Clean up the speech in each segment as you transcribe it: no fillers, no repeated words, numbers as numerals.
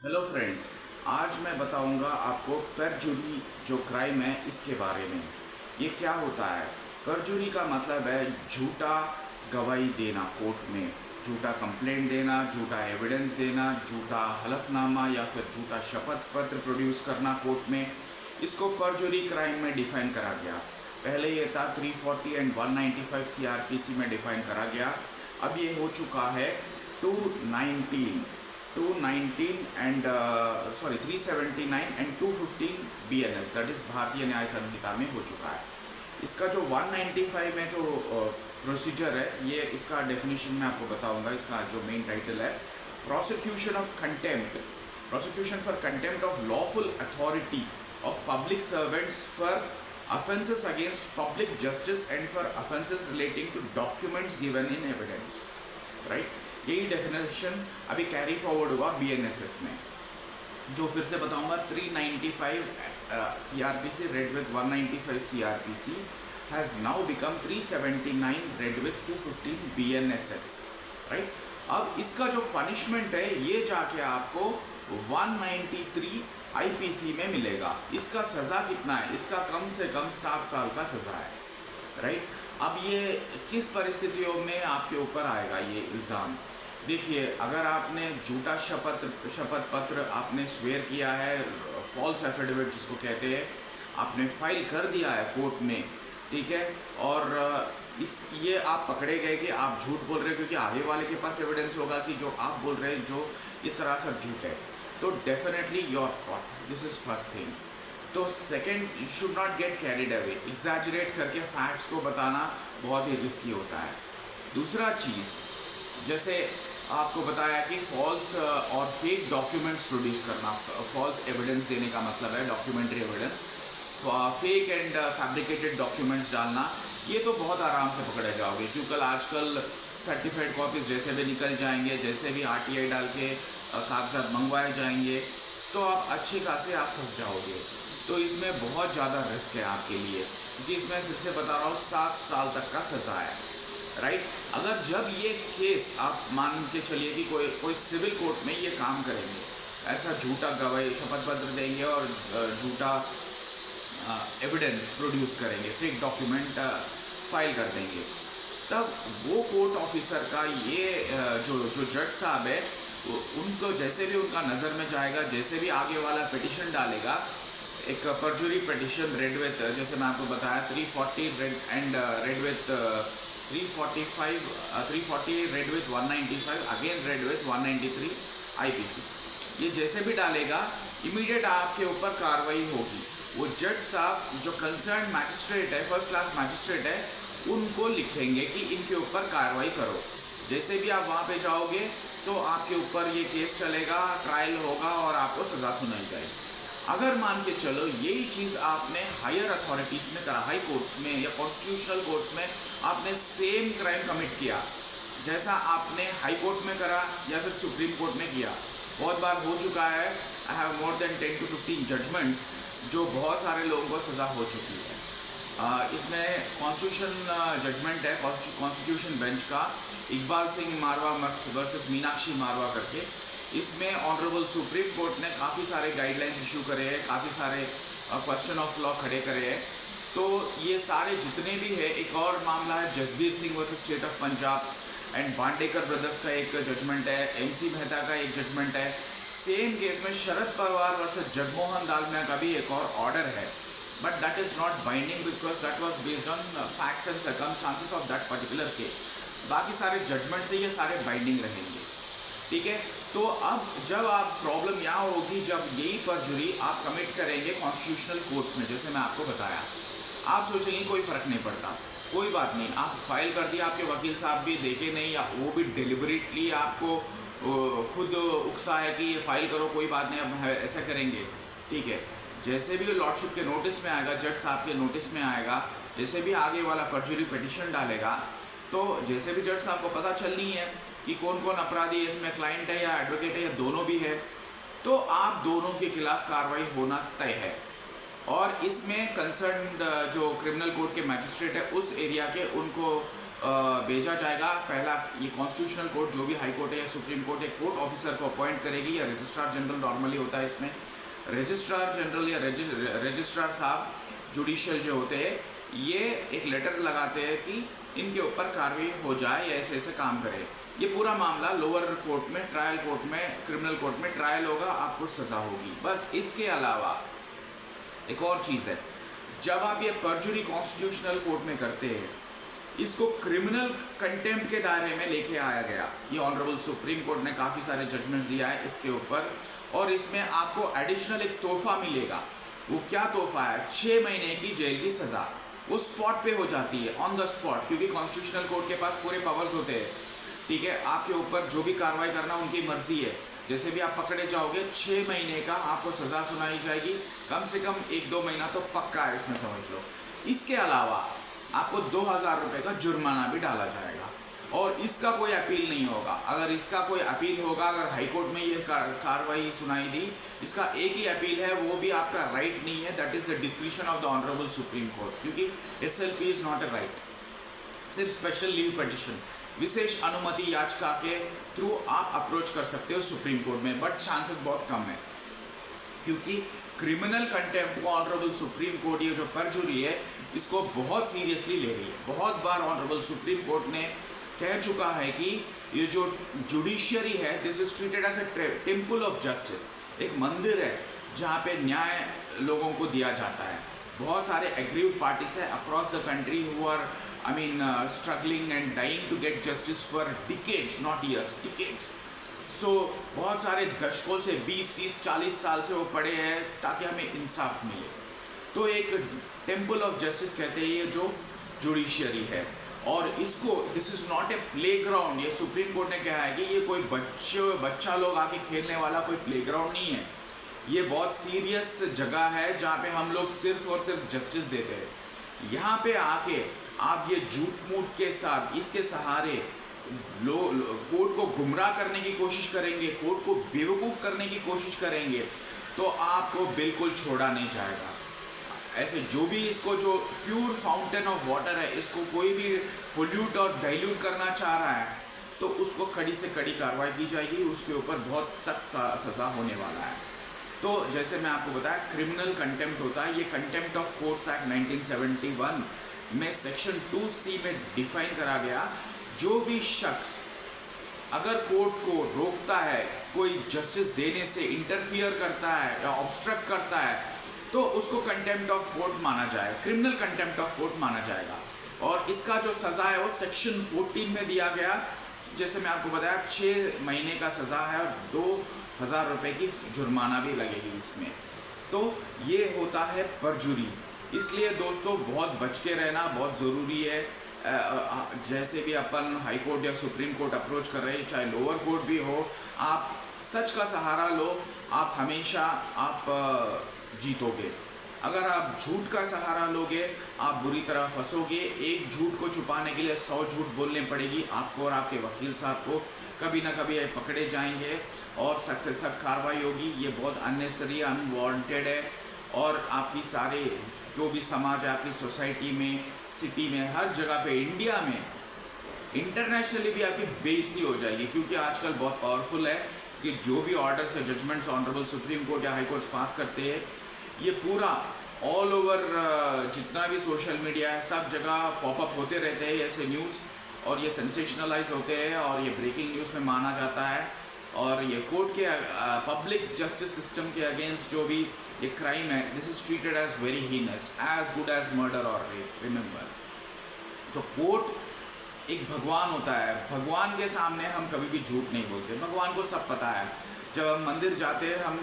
Hello friends, आज मैं बताऊंगा आपको परजुरी जो क्राइम है इसके बारे में। ये क्या होता है? परजुरी का मतलब है झूठा गवाही देना कोर्ट में, झूठा कंप्लेंट देना, झूठा एविडेंस देना, झूठा हलफनामा या फिर झूठा शपथ पत्र प्रोड्यूस करना कोर्ट में। इसको परजुरी क्राइम में डिफाइन करा गया। पहले ये था 340 एंड 195 CRPC में डिफाइन करा गया। अब ये हो चुका है 219 and 379 and 215 BNS, that is भारतीय न्याय संहिता में हो चुका है। इसका जो 195 में जो प्रोसीजर है, ये इसका डेफिनेशन मैं आपको बताऊंगा। इसका जो मेन टाइटल है prosecution for contempt of lawful authority of public servants for offenses against public justice and for offenses relating to documents given in evidence, right? यही डेफिनेशन अभी कैरी फॉरवर्ड हुआ BNSS में, जो फिर से बताऊंगा। 395 CRPC read with 195 CRPC has now become 379 read with 215 BNSS, right? अब इसका जो पनिशमेंट है ये जाके आपको 193 IPC में मिलेगा। इसका सज़ा कितना है? इसका कम से कम 7 साल का सज़ा है, राइट? अब ये किस परिस्थितियों में आपके ऊपर आएगा ये इल्ज़ाम? देखिए, अगर आपने झूठा शपथ पत्र आपने स्वेयर किया है, फॉल्स एफिडेविट जिसको कहते हैं, आपने फाइल कर दिया है कोर्ट में, ठीक है, और ये आप पकड़े गए कि आप झूठ बोल रहे हो क्योंकि आगे वाले के पास एविडेंस होगा कि जो आप बोल रहे हैं जो इस सरासर झूठ है, तो definitely you're caught. This is first thing. तो second, you should not get carried away. Exaggerate करके फैक्ट्स को बताना बहुत ही रिस्की होता है। दूसरा चीज़, जैसे आपको बताया कि फॉल्स और फेक डॉक्यूमेंट्स प्रोड्यूस करना, फॉल्स एविडेंस देने का मतलब है documentary evidence, fake and fabricated documents डालना, ये तो बहुत आराम से पकड़े जाओगे क्योंकि आजकल सर्टिफाइड कॉपीज़ जैसे भी निकल जाएंगे, जैसे भी RTI डाल के कागजात मंगवाए जाएंगे, तो आप अच्छे खासे आप फंस जाओगे। तो इसमें बहुत ज़्यादा रिस्क है आपके लिए, क्योंकि इसमें फिर से बता रहा हूँ 7 साल तक का सज़ा है, राइट? अगर जब ये केस आप मान के चलिए कि कोई सिविल कोर्ट में ये काम करेंगे, ऐसा झूठा गवाही शपथ पत्र देंगे और झूठा एविडेंस प्रोड्यूस करेंगे, फेक डॉक्यूमेंट फाइल कर देंगे, तब वो कोर्ट ऑफिसर का ये जो जज साहब है, उनको जैसे भी उनका नज़र में जाएगा, जैसे भी आगे वाला पिटिशन डालेगा, एक परजुरी पिटिशन रेड विथ, जैसे मैं आपको बताया 340 red and red with 340 red with 195, again red with 193 IPC, ये जैसे भी डालेगा इमीडिएट आपके ऊपर कार्रवाई होगी। वो जज साहब जो कंसर्न मैजिस्ट्रेट है, फर्स्ट क्लास मैजिस्ट्रेट है, उनको लिखेंगे कि इनके ऊपर कार्रवाई करो। जैसे भी आप वहाँ पे जाओगे तो आपके ऊपर ये केस चलेगा, ट्रायल होगा और आपको सज़ा सुनाई जाएगी। अगर मान के चलो यही चीज़ आपने हायर अथॉरिटीज़ में करा, हाई कोर्ट्स में या कॉन्स्टिट्यूशनल कोर्ट्स में आपने सेम क्राइम कमिट किया जैसा आपने हाई कोर्ट में करा या फिर सुप्रीम कोर्ट में किया, बहुत बार हो चुका है। I have more than 10 to 15 judgments जो बहुत सारे लोगों को सज़ा हो चुकी है। इसमें कॉन्स्टिट्यूशन जजमेंट है कॉन्स्टिट्यूशन बेंच का, इकबाल सिंह मारवा वर्सेस मीनाक्षी मारवा करके। इसमें ऑनरेबल सुप्रीम कोर्ट ने काफ़ी सारे गाइडलाइंस इशू करे हैं, काफ़ी सारे क्वेश्चन ऑफ लॉ खड़े करे हैं। तो ये सारे जितने भी है, एक और मामला है Jasbir Singh versus state of Punjab and Bandekar brothers का एक जजमेंट है, MC मेहता का एक जजमेंट है। सेम केस में शरद पवार वर्सेस जगमोहन दालमिया का भी एक और ऑर्डर है, but that is not binding because that was based on facts and circumstances of that particular case. बाकी सारे जजमेंट से ये सारे बाइंडिंग रहेंगे, ठीक है। तो अब जब आप प्रॉब्लम यहाँ होगी जब यही परजुरी आप कमिट करेंगे कॉन्स्टिट्यूशनल कोर्ट्स में, जैसे मैं आपको बताया, आप सोचेंगे कोई फ़र्क नहीं पड़ता, कोई बात नहीं, आप फाइल कर दिया, आपके वकील साहब भी देखे नहीं या वो भी डिलिबरेटली आपको खुद उकसा है कि ये फाइल करो, कोई बात नहीं, अब ऐसा करेंगे, ठीक है। जैसे भी लॉर्डशिप के नोटिस में आएगा, जज साहब के नोटिस में आएगा, जैसे भी आगे वाला परजुरी पिटिशन डालेगा, तो जैसे भी जज साहब को पता चलनी है कि कौन कौन अपराधी है, इसमें क्लाइंट है या एडवोकेट है या दोनों भी है, तो आप दोनों के खिलाफ कार्रवाई होना तय है। और इसमें कंसर्न जो क्रिमिनल कोर्ट के मैजिस्ट्रेट है उस एरिया के, उनको भेजा जाएगा। पहला ये कॉन्स्टिट्यूशनल कोर्ट जो भी हाई कोर्ट है या सुप्रीम कोर्ट एक कोर्ट ऑफिसर को अपॉइंट करेगी, या रजिस्ट्रार जनरल नॉर्मली होता है इसमें। रजिस्ट्रार जनरल या रजिस्ट्रार साहब जुडिशियल जो होते हैं ये एक लेटर लगाते हैं कि इनके ऊपर कार्रवाई हो जाए या ऐसे ऐसे काम करे। ये पूरा मामला लोअर कोर्ट में, ट्रायल कोर्ट में, क्रिमिनल कोर्ट में ट्रायल होगा, आपको सज़ा होगी। बस इसके अलावा एक और चीज़ है, जब आप ये परजुरी कॉन्स्टिट्यूशनल कोर्ट में करते हैं, इसको क्रिमिनल कंटेम्प्ट के दायरे में लेके आया गया। ये ऑनरेबल सुप्रीम कोर्ट ने काफ़ी सारे जजमेंट्स दिया है इसके ऊपर, और इसमें आपको एडिशनल एक तोहफा मिलेगा। वो क्या तोहफा है? 6 महीने की जेल की सज़ा वो स्पॉट पे हो जाती है, ऑन द स्पॉट, क्योंकि कॉन्स्टिट्यूशनल कोर्ट के पास पूरे पावर्स होते हैं। ठीक है, आपके ऊपर जो भी कार्रवाई करना उनकी मर्जी है। जैसे भी आप पकड़े जाओगे 6 महीने का आपको सज़ा सुनाई जाएगी, कम से कम 1-2 महीना तो पक्का है इसमें, समझ लो। इसके अलावा आपको 2000 रुपये का जुर्माना भी डाला जाएगा, और इसका कोई अपील नहीं होगा। अगर इसका कोई अपील होगा, अगर हाई कोर्ट में ये कार्रवाई सुनाई दी, इसका एक ही अपील है, वो भी आपका राइट नहीं है, that is the discretion of the honourable supreme court, क्योंकि SLP is not a right. सिर्फ स्पेशल लीव पिटिशन, विशेष अनुमति याचिका के थ्रू आप अप्रोच कर सकते हो सुप्रीम कोर्ट में, बट चांसेस बहुत कम है, क्योंकि क्रिमिनल कंटेम्प्ट को ऑनरेबल सुप्रीम कोर्ट ये जो परजुरी है इसको बहुत सीरियसली ले रही है। बहुत बार ऑनरेबल सुप्रीम कोर्ट ने कह चुका है कि ये जो जुडिशियरी है, this is treated as a temple of justice, एक मंदिर है जहाँ पे न्याय लोगों को दिया जाता है। बहुत सारे एग्रीव्ड पार्टीज है across the country who are struggling and dying to get justice for decades, not years, decades. So बहुत सारे दशकों से 20-30-40 साल से वो पड़े हैं ताकि हमें इंसाफ मिले। तो एक टेम्पल ऑफ जस्टिस कहते हैं ये जो जुडिशियरी है, और इसको this is not a playground. ये सुप्रीम कोर्ट ने कहा है कि ये कोई बच्चा लोग आके खेलने वाला कोई प्लेग्राउंड नहीं है। ये बहुत सीरियस जगह है जहाँ पे हम लोग सिर्फ और सिर्फ जस्टिस देते हैं। यहाँ पे आके आप ये झूठ मूठ के साथ इसके सहारे कोर्ट को गुमराह करने की कोशिश करेंगे, कोर्ट को बेवकूफ़ करने की कोशिश करेंगे, तो आपको बिल्कुल छोड़ा नहीं जाएगा। ऐसे जो भी इसको जो प्योर फाउंटेन ऑफ वाटर है, इसको कोई भी पोल्यूट और डाइल्यूट करना चाह रहा है तो उसको कड़ी से कड़ी कार्रवाई की जाएगी, उसके ऊपर बहुत सख्त सज़ा होने वाला है। तो जैसे मैं आपको बताया, क्रिमिनल कंटेम्प्ट होता है, ये कंटेम्प्ट ऑफ कोर्ट्स एक्ट 1971 में सेक्शन 2C में डिफाइन करा गया, जो भी शख्स अगर कोर्ट को रोकता है, कोई जस्टिस देने से इंटरफियर करता है या ऑब्स्ट्रक्ट करता है, तो उसको कंटेम्प्ट ऑफ कोर्ट माना जाएगा, क्रिमिनल कंटेम्प्ट ऑफ कोर्ट माना जाएगा। और इसका जो सज़ा है वो सेक्शन 14 में दिया गया। जैसे मैं आपको बताया 6 महीने का सज़ा है और 2000 रुपये की जुर्माना भी लगेगी इसमें। तो ये होता है परजुरी। इसलिए दोस्तों बहुत बच के रहना बहुत ज़रूरी है। जैसे भी अपन हाई कोर्ट या सुप्रीम कोर्ट अप्रोच कर रहे हैं, चाहे लोअर कोर्ट भी हो, आप सच का सहारा लो, आप हमेशा आप जीतोगे। अगर आप झूठ का सहारा लोगे आप बुरी तरह फंसोगे। एक झूठ को छुपाने के लिए 100 झूठ बोलने पड़ेगी आपको और आपके वकील साहब को। कभी ना कभी ये पकड़े जाएंगे और सख्त से सख्त कार्रवाई होगी। ये बहुत अननेसेसरी, अनवांटेड है, और आपकी सारे जो भी समाज है, आपकी सोसाइटी में, सिटी में, हर जगह पे, इंडिया में, इंटरनेशनली भी आपकी बेइज्जती हो जाएगी। क्योंकि आजकल बहुत पावरफुल है कि जो भी ऑर्डर्स या जजमेंट्स ऑनरेबल सुप्रीम कोर्ट या हाई कोर्ट पास करते हैं, ये पूरा ऑल ओवर जितना भी सोशल मीडिया है सब जगह पॉपअप होते रहते हैं ऐसे न्यूज़, और ये सेंसेशनलाइज होते हैं और ये ब्रेकिंग न्यूज़ में माना जाता है। और ये कोर्ट के पब्लिक जस्टिस सिस्टम के अगेंस्ट जो भी ये क्राइम है, this is treated as very heinous, as good as murder और रेप, रिमेंबर। सो कोर्ट एक भगवान होता है, भगवान के सामने हम कभी भी झूठ नहीं बोलते। भगवान को सब पता है। जब हम मंदिर जाते हैं हम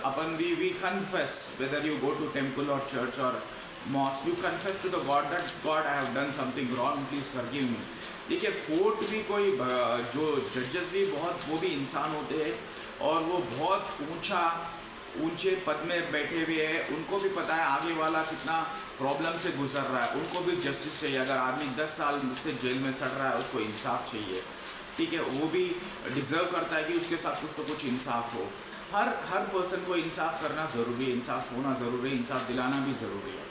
अपन we confess, whether you go to temple और चर्च और mosque, you confess to the God that God I have done something wrong, please forgive me. देखिए कोर्ट भी कोई जो जजेस भी बहुत वो भी इंसान होते हैं और वो बहुत ऊंचे पद में बैठे हुए हैं। उनको भी पता है आगे वाला कितना प्रॉब्लम से गुजर रहा है, उनको भी जस्टिस चाहिए। अगर आदमी 10 साल से जेल में सड़ रहा है उसको इंसाफ चाहिए, ठीक है, वो भी डिज़र्व करता है कि उसके साथ कुछ तो कुछ इंसाफ हो। हर पर्सन को इंसाफ करना ज़रूरी है, इंसाफ होना ज़रूरी है, इंसाफ दिलाना भी ज़रूरी है।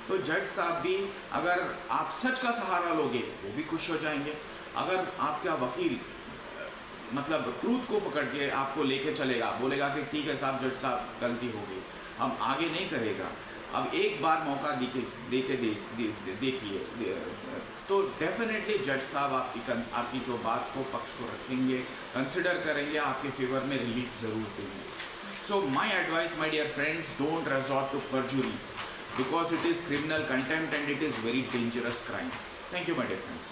तो जज साहब भी, अगर आप सच का सहारा लोगे वो भी खुश हो जाएंगे। अगर आपका वकील मतलब ट्रूथ को पकड़ के आपको लेके चलेगा, बोलेगा कि ठीक है साहब, जज साहब गलती हो गई, हम आगे नहीं करेगा, अब एक बार मौका देखिए, तो डेफिनेटली जज साहब आपकी जो बात को, पक्ष को रखेंगे, कंसिडर करेंगे, आपके फेवर में रिलीफ ज़रूर देंगे। So my advice my dear friends, don't resort to perjury because it is criminal contempt and it is very dangerous crime. Thank you my dear friends.